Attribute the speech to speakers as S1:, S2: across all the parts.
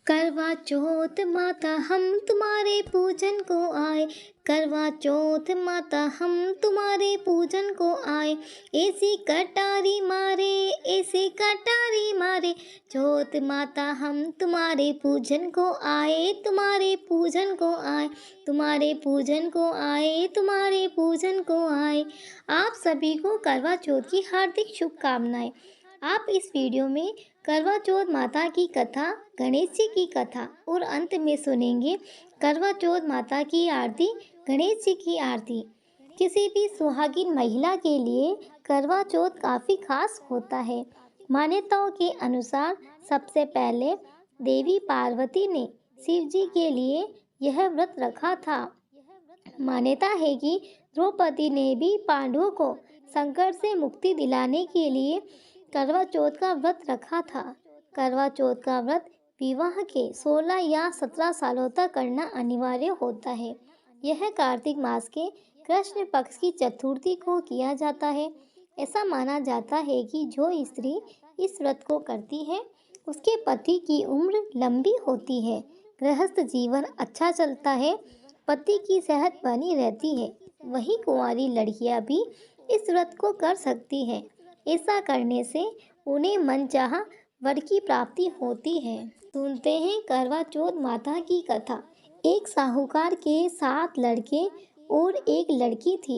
S1: करवा चौथ माता हम तुम्हारे पूजन को आए। करवा चौथ माता हम तुम्हारे पूजन को आए। ऐसी कटारी मारे, ऐसी कटारी मारे। चौथ माता हम तुम्हारे पूजन को आए, तुम्हारे पूजन को आए, तुम्हारे पूजन को आए, तुम्हारे पूजन को आए। आप सभी को करवा चौथ की हार्दिक शुभकामनाएं। आप इस वीडियो में करवा चौथ माता की कथा, गणेश जी की कथा और अंत में सुनेंगे करवा चौथ माता की आरती, गणेश जी की आरती। किसी भी सुहागिन महिला के लिए करवा चौथ काफ़ी खास होता है। मान्यताओं के अनुसार सबसे पहले देवी पार्वती ने शिव जी के लिए यह व्रत रखा था। मान्यता है कि द्रौपदी ने भी पांडवों को संकट से मुक्ति दिलाने के लिए करवा चौथ का व्रत रखा था। करवा चौथ का व्रत विवाह के 16 या 17 सालों तक करना अनिवार्य होता है। यह कार्तिक मास के कृष्ण पक्ष की चतुर्थी को किया जाता है। ऐसा माना जाता है कि जो स्त्री इस व्रत को करती है उसके पति की उम्र लंबी होती है, गृहस्थ जीवन अच्छा चलता है, पति की सेहत बनी रहती है। वहीं कुंवारी लड़कियां भी इस व्रत को कर सकती हैं। ऐसा करने से उन्हें मनचाहा वर की प्राप्ति होती है। सुनते हैं करवा चौथ माता की कथा। एक साहूकार के 7 लड़के और एक लड़की थी।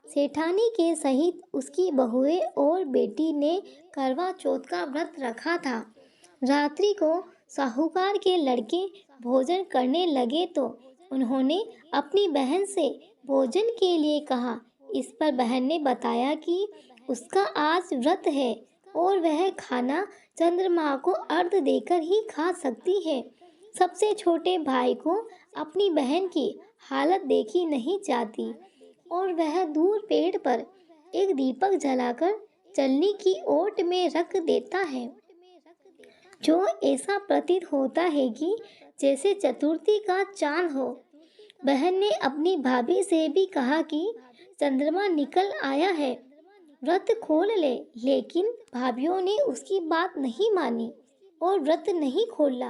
S1: सेठानी के सहित उसकी बहुएं और बेटी ने करवा चौथ का व्रत रखा था। रात्रि को साहूकार के लड़के भोजन करने लगे तो उन्होंने अपनी बहन से भोजन के लिए कहा। इस पर बहन ने बताया कि उसका आज व्रत है और वह खाना चंद्रमा को अर्घ्य देकर ही खा सकती है। सबसे छोटे भाई को अपनी बहन की हालत देखी नहीं जाती और वह दूर पेड़ पर एक दीपक जलाकर चलनी की ओट में रख देता है, जो ऐसा प्रतीत होता है कि जैसे चतुर्थी का चांद हो। बहन ने अपनी भाभी से भी कहा कि चंद्रमा निकल आया है, व्रत खोल ले, लेकिन भाभीियों ने उसकी बात नहीं मानी और व्रत नहीं खोला।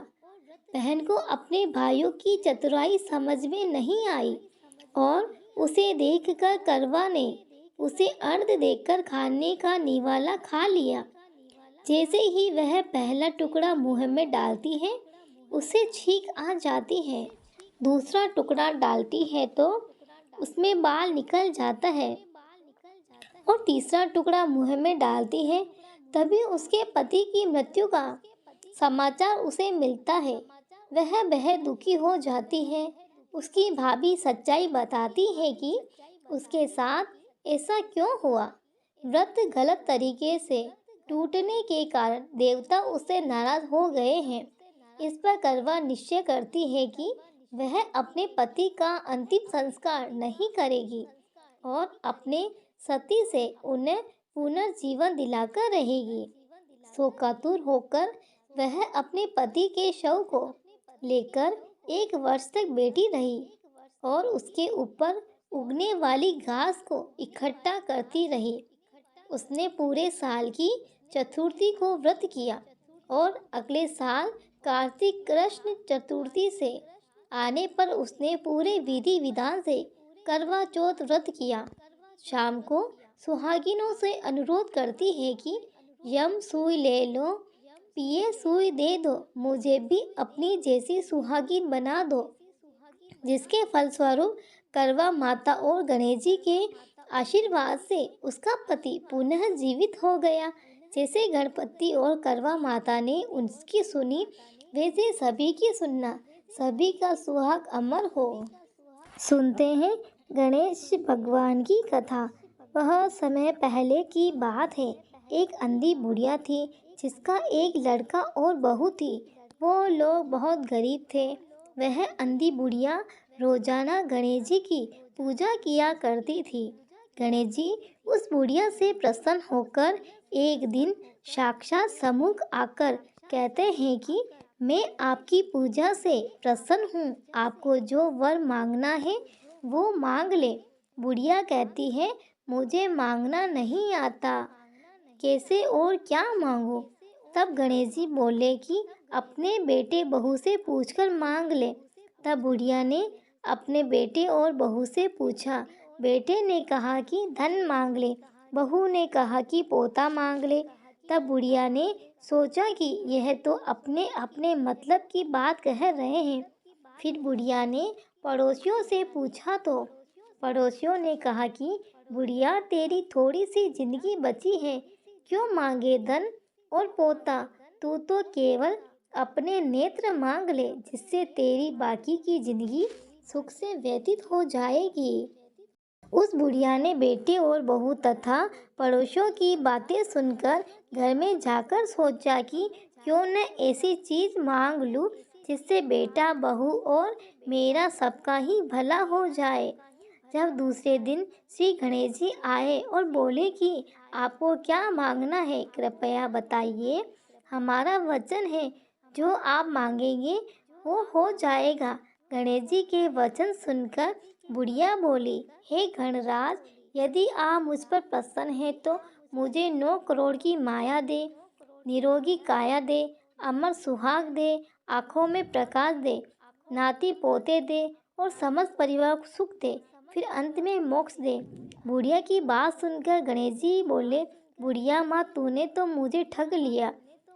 S1: बहन को अपने भाइयों की चतुराई समझ में नहीं आई और उसे देखकर करवा ने उसे अर्घ देकर खाने का निवाला खा लिया। जैसे ही वह पहला टुकड़ा मुंह में डालती है उसे छींक आ जाती है। दूसरा टुकड़ा डालती है तो उसमें बाल निकल जाता है और तीसरा टुकड़ा मुंह में डालती है तभी उसके पति की मृत्यु का समाचार उसे मिलता है। वह बेहद दुखी हो जाती है। उसकी भाभी सच्चाई बताती है कि उसके साथ ऐसा क्यों हुआ। व्रत गलत तरीके से टूटने के कारण देवता उससे नाराज हो गए हैं। इस पर करवा निश्चय करती है कि वह अपने पति का अंतिम संस्कार नहीं करेगी और अपने सती से उन्हें पुनर्जीवन दिलाकर रहेगी। शोकातुर होकर वह अपने पति के शव को लेकर 1 वर्ष तक बैठी रही और उसके ऊपर उगने वाली घास को इकट्ठा करती रही। उसने पूरे साल की चतुर्थी को व्रत किया और अगले साल कार्तिक कृष्ण चतुर्थी से आने पर उसने पूरे विधि विधान से करवा चौथ व्रत किया। शाम को सुहागिनों से अनुरोध करती है कि यम सुई ले लो, पिए सुई दे दो, मुझे भी अपनी जैसी सुहागिन बना दो। जिसके फलस्वरूप करवा माता और गणेश जी के आशीर्वाद से उसका पति पुनः जीवित हो गया। जैसे गणपति और करवा माता ने उनकी सुनी, वैसे सभी की सुनना, सभी का सुहाग अमर हो। सुनते हैं गणेश भगवान की कथा। वह समय पहले की बात है। एक अंधी बुढ़िया थी जिसका एक लड़का और बहू थी। वो लोग बहुत गरीब थे। वह अंधी बुढ़िया रोजाना गणेश जी की पूजा किया करती थी। गणेश जी उस बुढ़िया से प्रसन्न होकर एक दिन साक्षात सम्मुख आकर कहते हैं कि मैं आपकी पूजा से प्रसन्न हूँ, आपको जो वर मांगना है वो मांग ले। बुढ़िया कहती है, मुझे मांगना नहीं आता, कैसे और क्या मांगो। तब गणेश जी बोले कि अपने बेटे बहू से पूछकर मांग ले। तब बुढ़िया ने अपने बेटे और बहू से पूछा। बेटे ने कहा कि धन मांग ले, बहू ने कहा कि पोता मांग ले। तब बुढ़िया ने सोचा कि यह तो अपने अपने मतलब की बात कह रहे हैं। फिर बुढ़िया ने पड़ोसियों से पूछा तो पड़ोसियों ने कहा कि बुढ़िया, तेरी थोड़ी सी जिंदगी बची है, क्यों मांगे धन और पोता। तू तो केवल अपने नेत्र मांग ले, जिससे तेरी बाकी की जिंदगी सुख से व्यतीत हो जाएगी। उस बुढ़िया ने बेटे और बहू तथा पड़ोसियों की बातें सुनकर घर में जाकर सोचा कि क्यों न ऐसी चीज मांग लूं जिससे बेटा, बहू और मेरा सबका ही भला हो जाए। जब दूसरे दिन श्री गणेश जी आए और बोले कि आपको क्या मांगना है, कृपया बताइए। हमारा वचन है, जो आप मांगेंगे वो हो जाएगा। गणेश जी के वचन सुनकर बुढ़िया बोली, हे गणराज, यदि आप मुझ पर प्रसन्न हैं तो मुझे 9 करोड़ की माया दे, निरोगी काया दे, अमर सुहाग दे, आँखों में प्रकाश दे, नाती पोते दे और समस्त परिवार को सुख दे, फिर अंत में मोक्ष दे। बुढ़िया की बात सुनकर गणेश जी बोले, बुढ़िया माँ, तूने तो मुझे ठग लिया।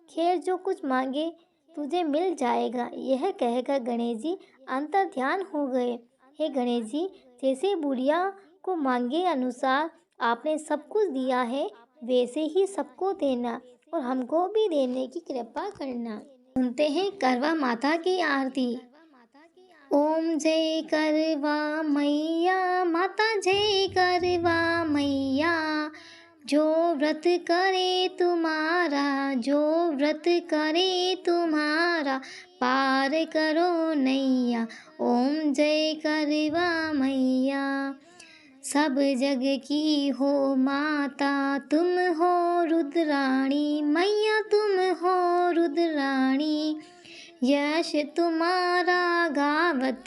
S1: खैर, जो कुछ मांगे तुझे मिल जाएगा। यह कहकर गणेश जी अंतर ध्यान हो गए। हे गणेश जी, जैसे बुढ़िया को मांगे अनुसार आपने सब कुछ दिया है, वैसे ही सबको देना और हमको भी देने की कृपा करना। सुनते हैं करवा माता की आरती। ओम जय करवा मैया, माता जय करवा मैया। जो व्रत करे तुम्हारा, जो व्रत करे तुम्हारा, पार करो नैया। ओम जय करवा मैया। सब जग की हो माता, तुम हो रुद्राणी, मैया तुम हो रुद्राणी। यश तुम्हारा गावत,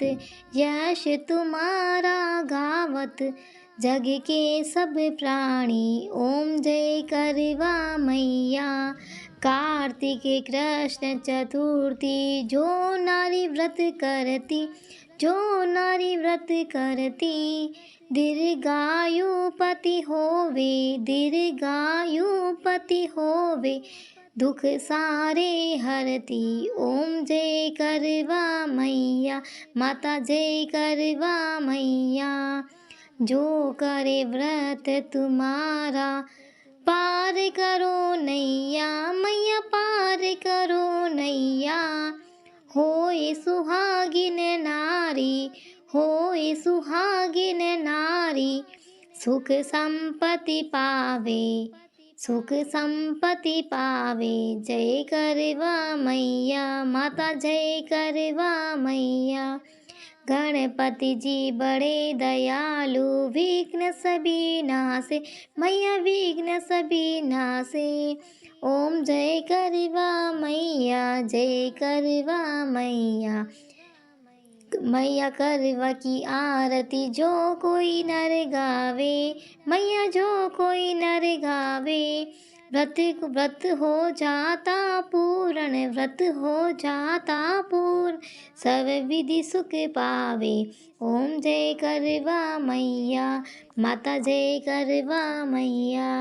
S1: यश तुम्हारा गावत, जग के सब प्राणी। ओम जय करवा मैया। कार्तिक कृष्ण चतुर्थी, जो नारी व्रत करती, जो नारी व्रत करती, दीर्घायु पति होवे, दीर्घायु पति होवे, दुख सारे हरती। ओम जय करवा मैया, माता जय करवा मैया। जो करे व्रत तुम्हारा, पार करो नैया, मैया पार करो नैया। होए सुहागिन नारी, होए सुहागिन नारी, सुख संपत्ति पावे, सुख संपत्ति पावे। जय करवा मैया, माता जय करवा मैया। गणपति जी बड़े दयालु, विघ्न सभी नासे, मैया विघ्न सभी नासे। ओम जय करवा मैया, जय करवा मैया। मैया करवा की आरती जो कोई नर गावे, मैया जो कोई नर गावे, व्रत हो जाता पूर्ण, व्रत हो जाता पूर्ण, सब विधि सुख पावे। ओम जय करवा मैया, माता जय करवा मैया।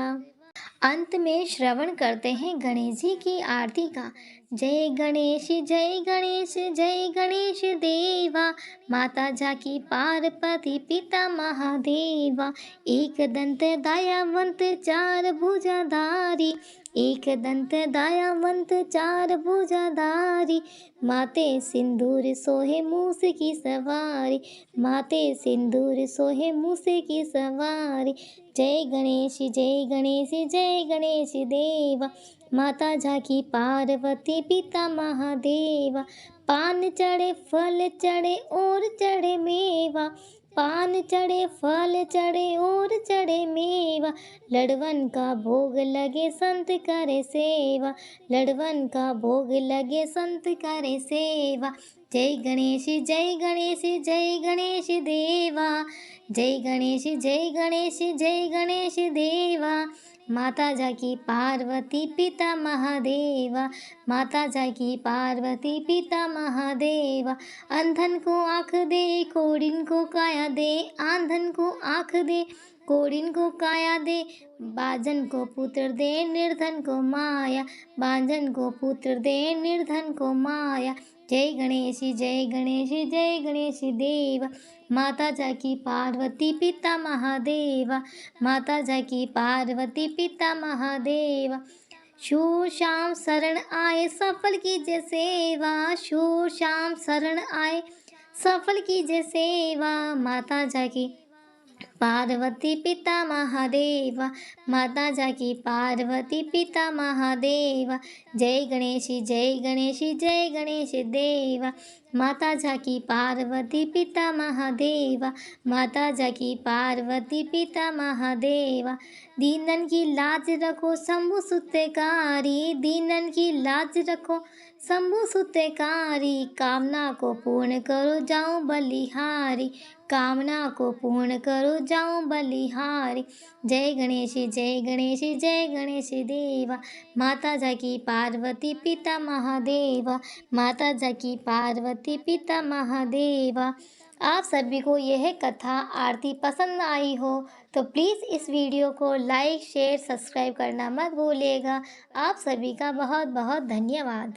S1: अंत में श्रवण करते हैं गणेश जी की आरती का। जय गणेश, जय गणेश, जय गणेश देवा, माता जाकी पार्वती, पिता महादेवा। एक दंत दयावंत, चार भुजाधारी, एक दंत दयावंत, चार भुजाधारी। माते सिंदूर सोहे मूस की सवारी, माते सिंदूर सोहे मूस की सवारी। जय गणेश, जय गणेश, जय गणेश देवा, माता जाकी पार्वती, पिता महादेवा। पान चढ़े, फल चढ़े और चढ़े मेवा, पान चढ़े, फल चढ़े और चढ़े मेवा। लड़वन का भोग लगे, संत करे सेवा, लड़वन का भोग लगे, संत करे सेवा। जय गणेश, जय गणेश, जय गणेश देवा, जय गणेश, जय गणेश, जय गणेश देवा, माता जाकी पार्वती पिता महादेवा, माता जाकी पार्वती पिता महादेवा। अंधन को आँख दे, कोढ़िन को काया दे, आंधन को आँख दे, कोढ़िन को काया दे। बाजन को पुत्र दे, निर्धन को माया, बांझन को पुत्र दे, निर्धन को माया। जय गणेश जय गणेश जय गणेश देवा, माता जाकी पार्वती पिता महादेवा, माता जाकी पार्वती पिता महादेवा। शूर शाम शरण आए, सफल कीजिए सेवा, शूर शाम शरण आए, सफल कीजिए सेवा। माता जाकी पार्वती पिता महादेवा, माता जाकी पार्वती पिता महादेवा। जय गणेश जय गणेश देवा, माता जाकी पार्वती पिता महादेवा, माता जाकी पार्वती पिता महादेवा। दीनन की लाज रखो शंभु सुतेकारी, दीनन की लाज रखो शंभु सुतेकारी। कामना को पूर्ण करो जाऊं बलिहारी, कामना को पूर्ण करो जाऊं बलिहारी। जय गणेश जय गणेश देवा, माता जाकी पार्वती पिता महादेवा, माता जाकी पार्वती पिता महादेवा। आप सभी को यह कथा आरती पसंद आई हो तो प्लीज़ इस वीडियो को लाइक शेयर सब्सक्राइब करना मत भूलिएगा। आप सभी का बहुत बहुत धन्यवाद।